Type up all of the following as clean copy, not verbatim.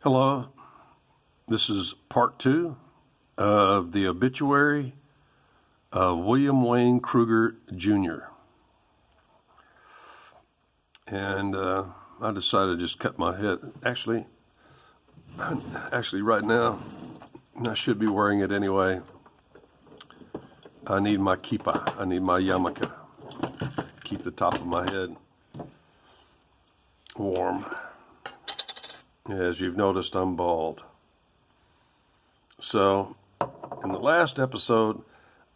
Hello, this is part 2 of the obituary of William Wayne Krueger Jr. And I decided to just cut my head. Actually, right now, I should be wearing it anyway. I need my kippa. I need my yarmulke. Keep the top of my head warm. As you've noticed, I'm bald. So, in the last episode,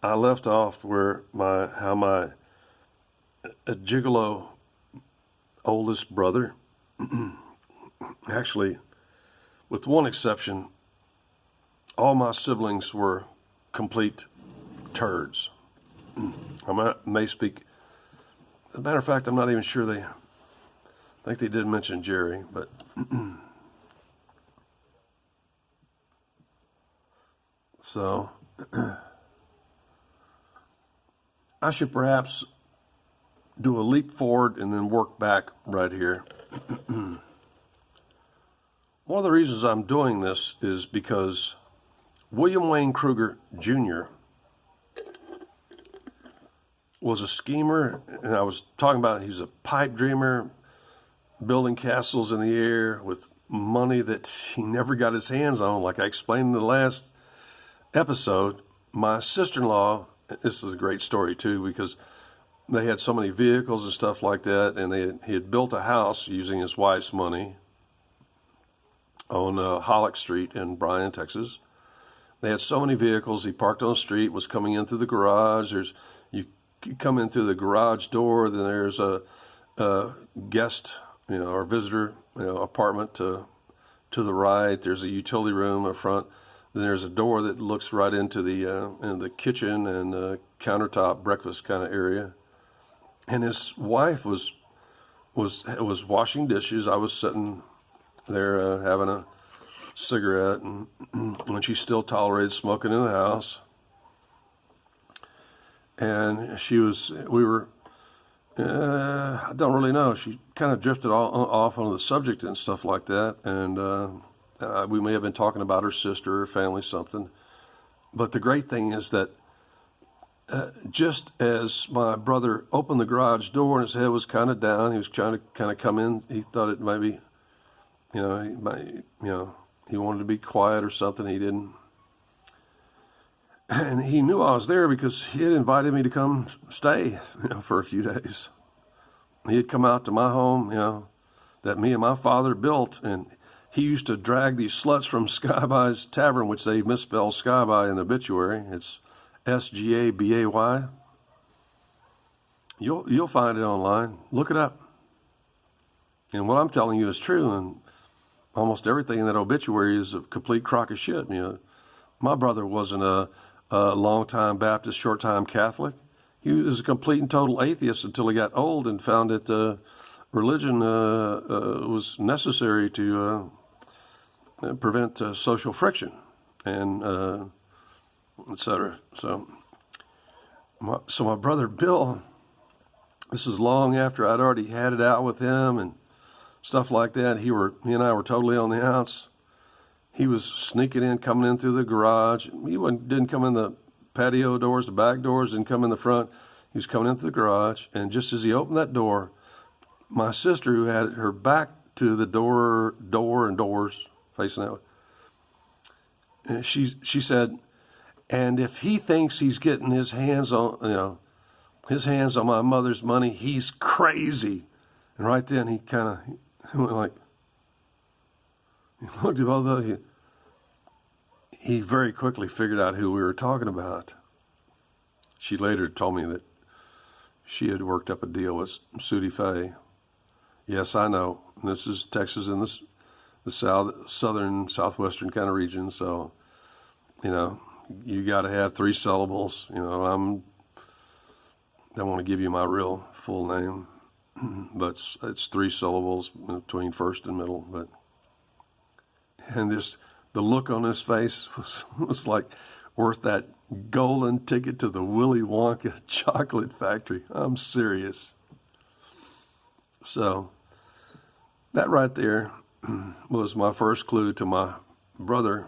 I left off where how my gigolo oldest brother, actually, with one exception, all my siblings were complete turds. I may speak. As a matter of fact, I'm not even sure I think they did mention Jerry, but. So, I should perhaps do a leap forward and then work back right here. One of the reasons I'm doing this is because William Wayne Krueger Jr. was a schemer, and I was talking about he's a pipe dreamer, building castles in the air with money that he never got his hands on, like I explained in the last episode. My sister-in-law, this is a great story too, because they had so many vehicles and stuff like that, and he had built a house using his wife's money on Hollick Street in Bryan, Texas. They had so many vehicles. He parked on the street, was coming in through the garage. You come in through the garage door, then there's a guest, or visitor, apartment to the right. There's a utility room up front. Then there's a door that looks right into the kitchen and countertop breakfast kind of area. And his wife was washing dishes. I was sitting there having a cigarette, and when she still tolerated smoking in the house. And we were, I don't really know. She kind of drifted off on the subject and stuff like that. And we may have been talking about her sister or family, something. But the great thing is that just as my brother opened the garage door and his head was kind of down, he was trying to kind of come in. He thought it might be, he wanted to be quiet or something. He didn't. And he knew I was there because he had invited me to come stay, for a few days. He had come out to my home, that me and my father built, and he used to drag these sluts from Skyby's Tavern, which they misspelled Skyby in the obituary. It's S-G-A-B-A-Y. You'll find it online. Look it up. And what I'm telling you is true, and almost everything in that obituary is a complete crock of shit. My brother wasn't a long-time Baptist, short-time Catholic. He was a complete and total atheist until he got old and found that religion was necessary to prevent social friction and etc. So my brother Bill, this was long after I'd already had it out with him and stuff like that. He and I were totally on the outs. He was sneaking in, coming in through the garage. He didn't come in the patio doors, the back doors, didn't come in the front. He was coming into the garage, and just as he opened that door, my sister, who had her back to the door and doors facing that way, and she said, "And if he thinks he's getting his hands on my mother's money, he's crazy." And right then he kind of went like, he looked at both of you. He very quickly figured out who we were talking about. She later told me that she had worked up a deal with Sudi Faye. Yes, I know. This is Texas in the southern, southwestern kind of region. So, you got to have 3 syllables. I don't want to give you my real full name, but it's 3 syllables between first and middle. And the look on his face was like worth that golden ticket to the Willy Wonka chocolate factory. I'm serious. So that right there was my first clue to my brother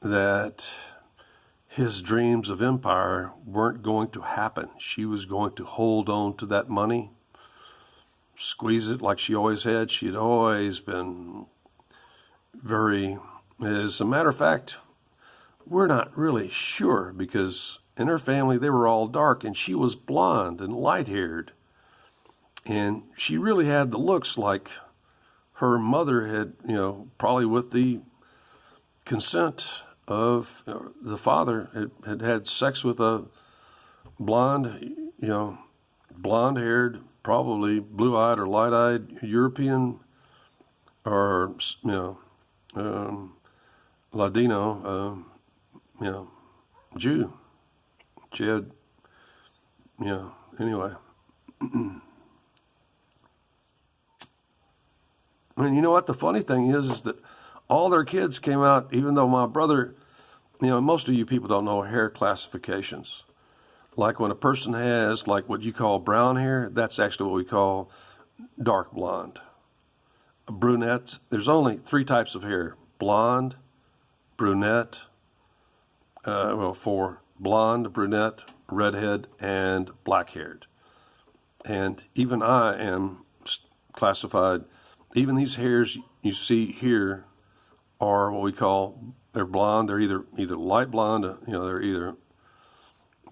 that his dreams of empire weren't going to happen. She was going to hold on to that money, squeeze it like she always had. She had always been very, as a matter of fact, we're not really sure because in her family they were all dark and she was blonde and light-haired. And she really had the looks like her mother had, probably with the consent of the father, had sex with a blonde, blonde-haired, probably blue-eyed or light-eyed European or, Ladino, Jew. She had, anyway. And you know what? The funny thing is that all their kids came out, even though my brother, most of you people don't know hair classifications. Like when a person has like what you call brown hair, that's actually what we call dark blonde. Brunettes, there's only 3 types of hair: blonde, brunette, 4, blonde, brunette, redhead, and black-haired. And even I am classified. Even these hairs you see here are what we call, they're blonde. They're either light blonde, they're either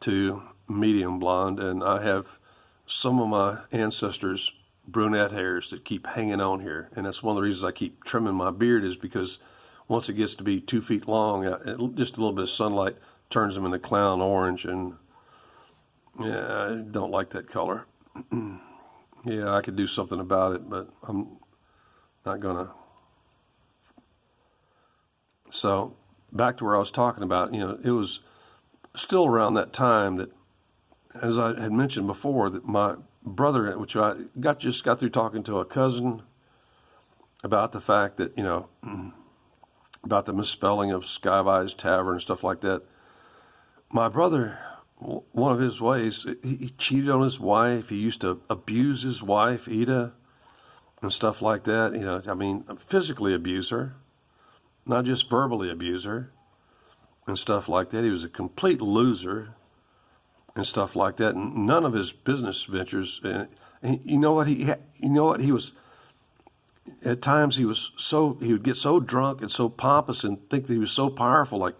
to medium blonde. And I have some of my ancestors' brunette hairs that keep hanging on here. And that's one of the reasons I keep trimming my beard, is because once it gets to be 2 feet long, just a little bit of sunlight turns them into clown orange. And yeah, I don't like that color. Yeah, I could do something about it, but I'm not gonna. So back to where I was talking about, it was still around that time that, as I had mentioned before, that my brother, which I just got through talking to a cousin about the fact that, about the misspelling of Skyby's Tavern and stuff like that. My brother, one of his ways, he cheated on his wife. He used to abuse his wife, Ida, and stuff like that. Physically abuse her, not just verbally abuse her and stuff like that. He was a complete loser and stuff like that. And none of his business ventures. And you know what? He was, at times he would get so drunk and so pompous and think that he was so powerful, like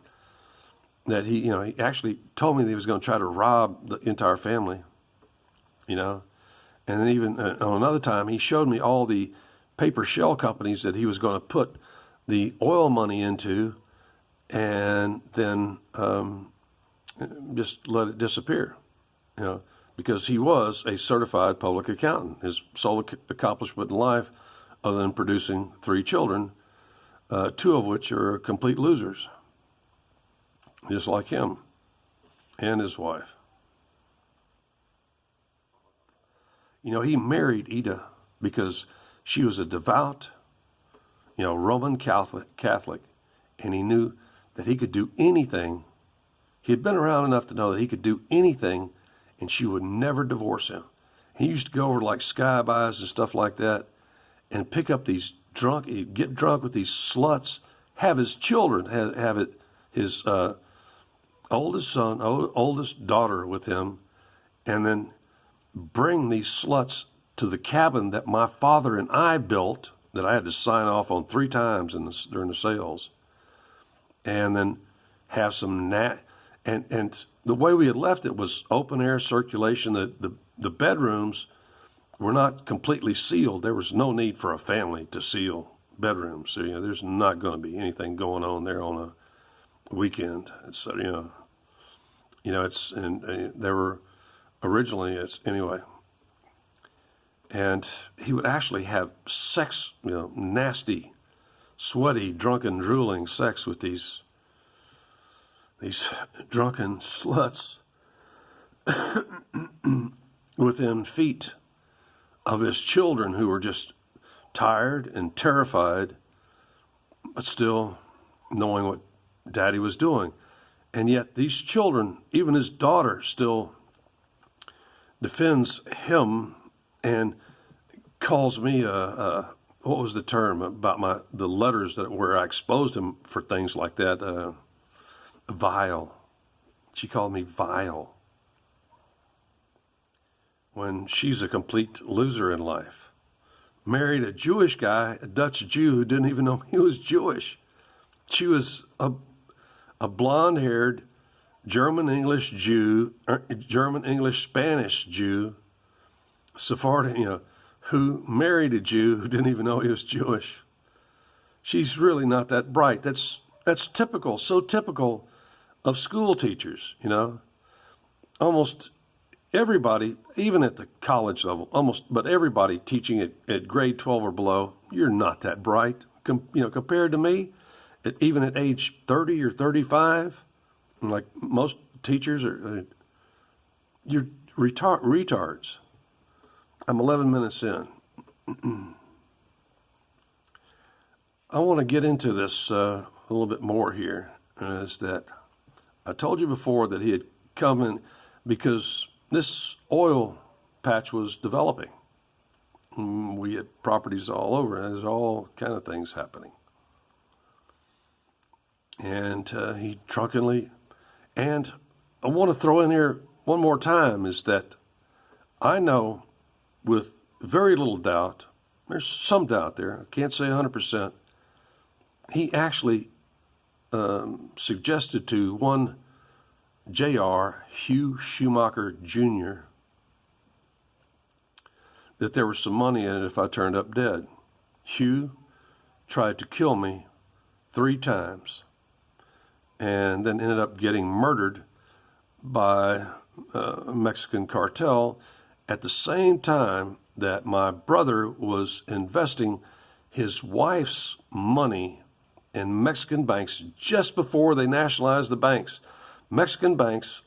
that he actually told me that he was going to try to rob the entire family, And then even on another time, he showed me all the paper shell companies that he was going to put the oil money into, and then just let it disappear, because he was a certified public accountant. His sole accomplishment in life, other than producing 3 children, 2 of which are complete losers, just like him and his wife. He married Ida because she was a devout, Roman Catholic, and he knew that he could do anything. He had been around enough to know that he could do anything, and she would never divorce him. He used to go over to like Skyby's and stuff like that and pick up these he'd get drunk with these sluts, have his children, his oldest son, oldest daughter with him, and then bring these sluts to the cabin that my father and I built, that I had to sign off on 3 times during the sales, and then have some and the way we had left it was open air circulation. The bedrooms were not completely sealed. There was no need for a family to seal bedrooms. So, there's not going to be anything going on there on a weekend. So, there were originally, anyway. And he would actually have sex, nasty, sweaty, drunken, drooling sex with these drunken sluts within feet of his children, who were just tired and terrified, but still knowing what Daddy was doing. And yet these children, even his daughter, still defends him and calls me a what was the term about the letters that where I exposed him for things like that? Vile. She called me vile. When she's a complete loser in life. Married a Jewish guy, a Dutch Jew who didn't even know he was Jewish. She was a blonde-haired German English Jew, German English Spanish Jew, Sephardic, who married a Jew who didn't even know he was Jewish. She's really not that bright. That's typical, so typical of school teachers, Almost everybody, even at the college level, but everybody teaching at grade 12 or below, you're not that bright, compared to me, even at age 30 or 35, like most teachers you're retards. I'm 11 minutes in. I want to get into this a little bit more here, is that I told you before that he had come in because this oil patch was developing. We had properties all over, and there's all kind of things happening. And he drunkenly, and I want to throw in here one more time, is that I know with very little doubt, there's some doubt there, I can't say 100%, he actually suggested to one J.R. Hugh Schumacher Jr. that there was some money in it if I turned up dead. Hugh tried to kill me 3 times and then ended up getting murdered by a Mexican cartel at the same time that my brother was investing his wife's money in Mexican banks just before they nationalized the banks. Mexican banks,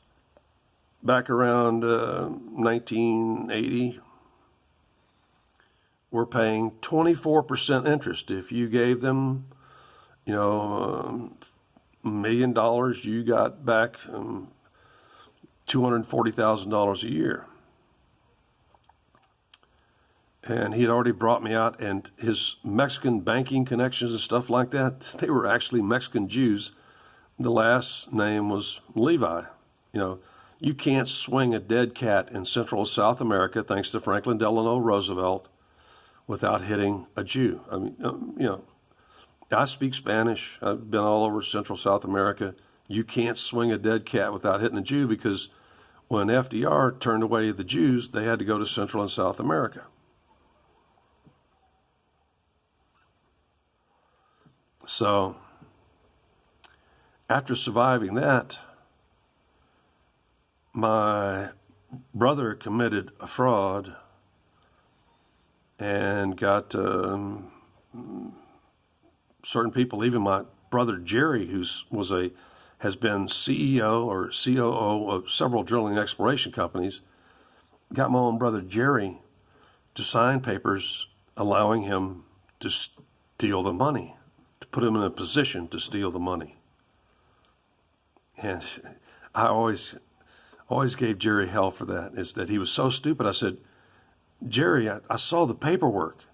back around 1980, were paying 24% interest. If you gave them, $1 million, you got back $240,000 a year. And he had already brought me out, and his Mexican banking connections and stuff like that, they were actually Mexican Jews. The last name was Levi. You can't swing a dead cat in Central South America, thanks to Franklin Delano Roosevelt, without hitting a Jew. I mean, I speak Spanish. I've been all over Central South America. You can't swing a dead cat without hitting a Jew, because when FDR turned away the Jews, they had to go to Central and South America. So, after surviving that, my brother committed a fraud and got certain people, even my brother Jerry, has been CEO or COO of several drilling and exploration companies, got my own brother Jerry to sign papers allowing him to steal the money, to put him in a position to steal the money. And I always gave Jerry hell for that, is that he was so stupid. I said, Jerry, I saw the paperwork.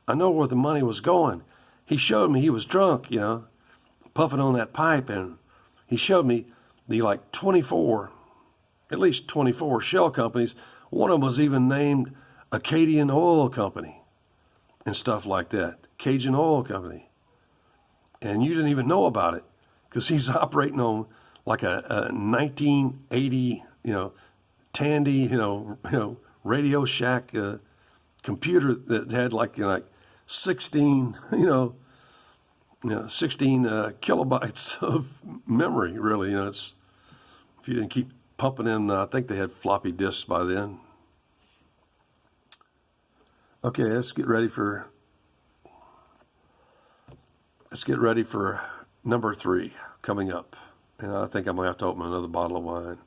I know where the money was going. He showed me he was drunk, puffing on that pipe, and he showed me the at least 24 shell companies. One of them was even named Acadian Oil Company and stuff like that, Cajun Oil Company. And you didn't even know about it because he's operating on like a 1980, Tandy, Radio Shack computer that had like 16, 16 kilobytes of memory. Really, it's if you didn't keep pumping in. I think they had floppy disks by then. Okay, let's get ready for number 3 coming up. And I think I'm going to have to open another bottle of wine.